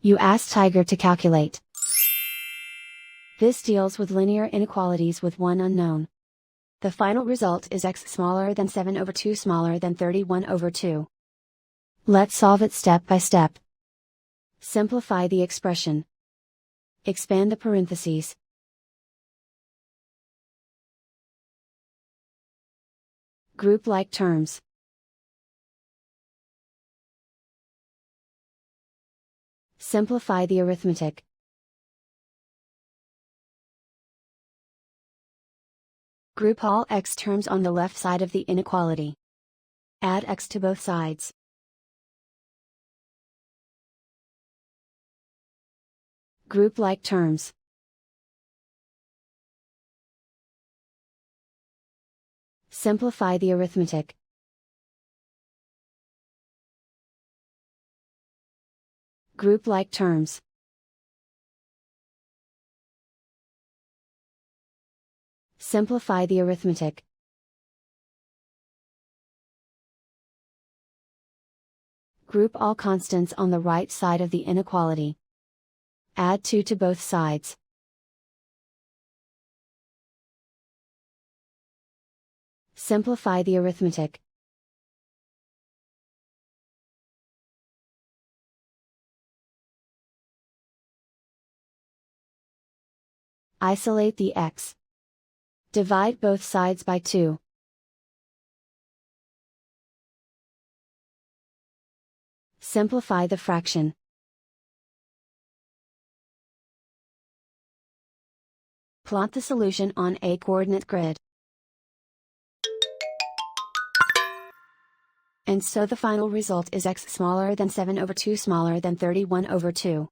You ask Tiger to calculate. This deals with linear inequalities with one unknown. The final result is x smaller than 7 over 2 smaller than 31 over 2. Let's solve it step by step. Simplify the expression. Expand the parentheses. Group like terms. Simplify the arithmetic. Group all x terms on the left side of the inequality. Add x to both sides. Group like terms. Simplify the arithmetic. Group like terms. Simplify the arithmetic. Group all constants on the right side of the inequality. Add 2 to both sides. Simplify the arithmetic. Isolate the x. Divide both sides by 2. Simplify the fraction. Plot the solution on a coordinate grid. And so the final result is x smaller than 7 over 2 smaller than 31 over 2.